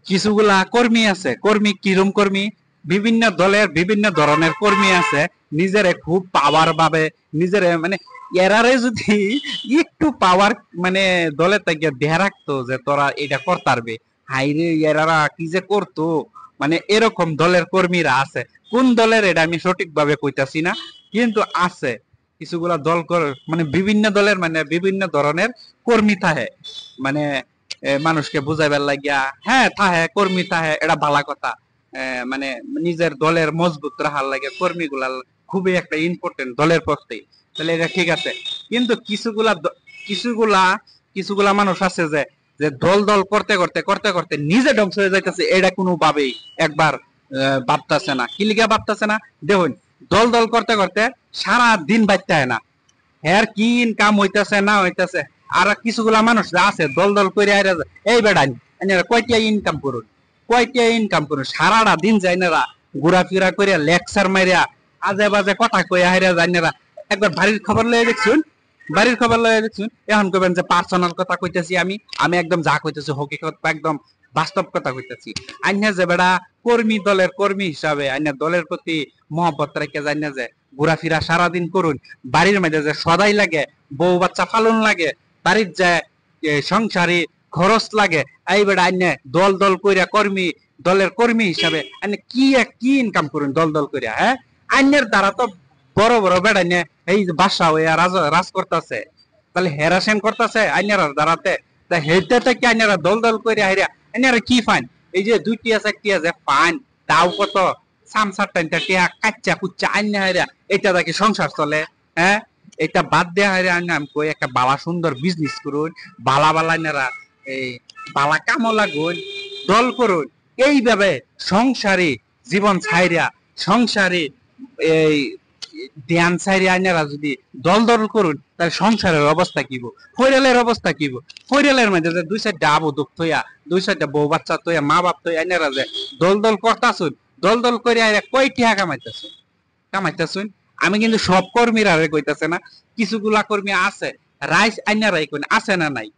কিছুগুলা কর্মী আছে, কর্মী কিরম কর্মী, বিভিন্ন দলের বিভিন্ন ধরনের কর্মী আছে, নিজেরে খুব পাওয়ার ভাবে, নিজেরে মানে এরারে যদি একটু পাওয়ার মানে দলে থেকে দেয়া রাখতো যে তোরা এটা করতারবে, হাইরে এরারা কি যে করতো। মানে এরকম দলের কর্মীরা আছে, কোন দলের এটা আমি সঠিকভাবে কইতাছি না, কিন্তু আছে কিছুগুলা দল মানে বিভিন্ন দলের মানে বিভিন্ন ধরনের কর্মী থাকে। মানে মানুষকে বুঝাইবার লাগিয়া, হ্যাঁ থাহে কর্মী থাহে, এটা ভালা কথা। মানে নিজের দলের মজবুত রাখার লাগে কর্মী গুলা খুবই একটা ইম্পর্টেন্ট দলের পক্ষে, তাহলে এটা ঠিক আছে। কিন্তু কিছুগুলা কিছুগুলা মানুষ আছে যে যে দল দল করতে করতে করতে করতে নিজে ধ্বংস হয়ে যাইতেছে, এটা কোনো ভাবেই একবার ভাবতেছে না। কি লিগা ভাবতেছে না দেখুন, দল দল করতে করতে সারা দিন বাঁচতে হয় না, হ্যার কি ইনকাম হইতাছে না হইতাছে। আর কিছুগুলা মানুষ আছে দল দল করে এই বেড়ান কয়টা ইনকাম করুন, কয়টা ইনকাম করুন, সারাটা দিন যায় না ঘোরাফেরা করিয়া লেকচার মারিয়া আজে বাজে কথা কইয়া হারিয়া যায় না। একবার বাড়ির খবর লয়ে দেখছুন, বাড়ির খবর লয়ে দেখছুন, এখন কবেন যে পার্সোনাল কথা কইতেছি, আমি আমি একদম যা কইতেছি হকিকত একদম বাস্তব কথা কইতেছি। আইনা যে বেড়া কর্মী, দলের কর্মী হিসাবে আইনা দলের প্রতি মহব্বত রেখে যায় না, যে ঘোরাফেরা সারাদিন করুন, বাড়ির মধ্যে যে সদাই লাগে, বউ বাচ্চা পালন লাগে, বাড়ির যে সংসারে খরচ লাগে, এই বেড়া আইনে দল দল কইরা কর্মী, দলের কর্মী হিসাবে আইনে কি কি ইনকাম করুন দল দল কইরা। হ্যাঁ, আইনের দ্বারা তো বড় বড় বেড়া নিয়ে এই বাসা হইয়া রাজ করতেছে, তাহলে হেরাসেন করতেছে আইনের দ্বারাতে। তা হেইতে কি আইনারা দল দল কইরা হাইরা আইনারা কি ফাইন? এই যে দুইটি আছে একটি আছে ফাইন, তাও কত সামসার টাইনটা টিয়া কাচ্চা কুচ্চা আইনা হাইরা, এটা দেখি সংসার চলে। হ্যাঁ, এটা বাদ দেয়া হাইরা আইনা আমি কই একটা বালা সুন্দর বিজনেস করুন, বালা বালা নেরা এই বালা কামও লাগুন, দল করুন, এইভাবে সংসারে জীবন ছাইরা, সংসারে এই ধ্যান ছাইরে আইনারা যদি দল দল করুন, তাহলে সংসারের অবস্থা কিব, ফৈরালের অবস্থা কিব। ফৈরালের মধ্যে যে দুই চারটা আবু দুঃখ থইয়া, দুই চারটা বউ বাচ্চা থইয়া, মা বাপ থইয়া আইনারা যে দল দল করতাছুন, দল দল করে আইরা কয় টাকা কামাইতাছুন, কামাইতাছুন। আমি কিন্তু সব কর্মীরা কইতাছে না, কিছুগুলা কর্মী আছে রাইস আইনারাই কোন আছে না নাই।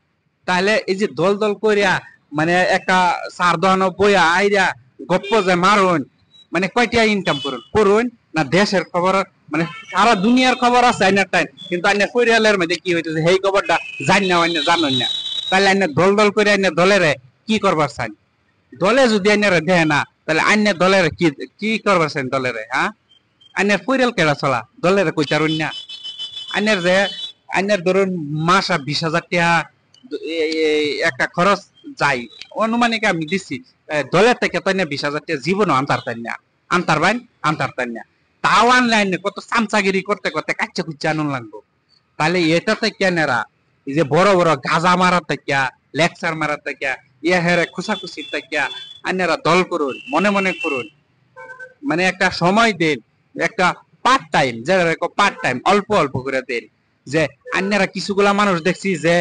তাহলে এই যে দল দল করিয়া মানে একটা সার দহন বইয়া আইরা গপ্প যে মারুন, মানে কয়টা ইনকাম করুন করুন না দেশের খবর, মানে সারা দুনিয়ার খবর আছে আইনার টাইম, কিন্তু আইনার পরিয়ালের মধ্যে কি হইতেছে সেই খবরটা জানি না, অন্য জানেন না। তাহলে আইনার দল দল করে আইনার দলের কি করবার চান? দলে যদি আইনার দেয় না, তাহলে আইনের দলের কি কি করবার চান দলের? হ্যাঁ, আইনের পরিয়াল কেডা চলা দলের কইতারুন না। আইনের যে আইনের ধরুন মাসা 20,000 টাকা একটা খরচ যাই, অনুমানিক আমি দিচ্ছি, দলের থেকে তাই না 20,000 টাকা জীবনও আনতার তাই না, আনতার বাইন আনতার তাই না। তাও আনলাইন কত চামচাগিরি করতে করতে কাচ্চা কুচ্চা আনুন লাগবো। তাহলে এটা থেকে নেরা এই যে বড় বড় গাজা মারার থেকে, লেকচার মারার থেকে, ইয়া হেরে খুশাখুশির থেকে আইনেরা দল করুন, মনে মনে করুন, মানে একটা সময় দেন, একটা পার্ট টাইম, যারা পার্ট টাইম অল্প অল্প করে দেন। যে আন্যারা কিছুগুলা মানুষ দেখছি যে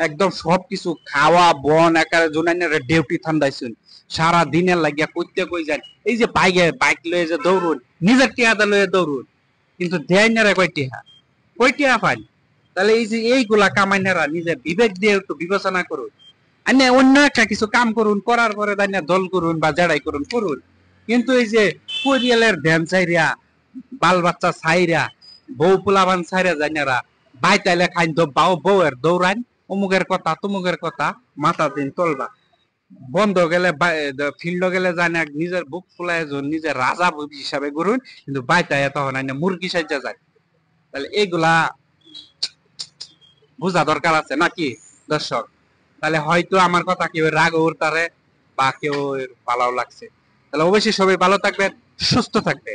একদম সবকিছু খাওয়া বন একার জন্য ডিউটি ঠান্ডাইছুন, সারা দিনের লাগিয়া কইতে কই যান, এই যে বাইক লয়ে যে দৌড়ুন, নিজের টিয়াদা লয়ে দৌড়ুন, কিন্তু দেয়নারা কয়টিয়া পান। তাহলে এই যে এইগুলা কামাইনারা নিজের বিবেক দিয়ে একটু বিবেচনা করুন, আন্যা অন্য একটা কিছু কাম করুন, করার পরে দান্যা দল করুন বা জেড়াই করুন করুন। কিন্তু এই যে পরিয়ালের ধ্যান চাইরা, বাল বাচ্চা চাইরা, বউ পোলাবান চাইরা জানারা বাইতাইলে খাইন বাও বউয়ের দৌড়াইন, অমুকের কথা তমুকের কথা মাথা দিন তলবা, বন্ধ গেলে ফিল্ড গেলে জানে নিজের বুক ফুলায় নিজের রাজা হিসাবে করুন, কিন্তু বাইতাই তখন আইনে মুরগি সাজা যায়। তাহলে এইগুলা বোঝা দরকার আছে নাকি দর্শক? তাহলে হয়তো আমার কথা কেউ রাগ উঠতারে বা কেউ ভালো লাগছে। তাহলে অবশ্যই সবাই ভালো থাকবেন, সুস্থ থাকবে।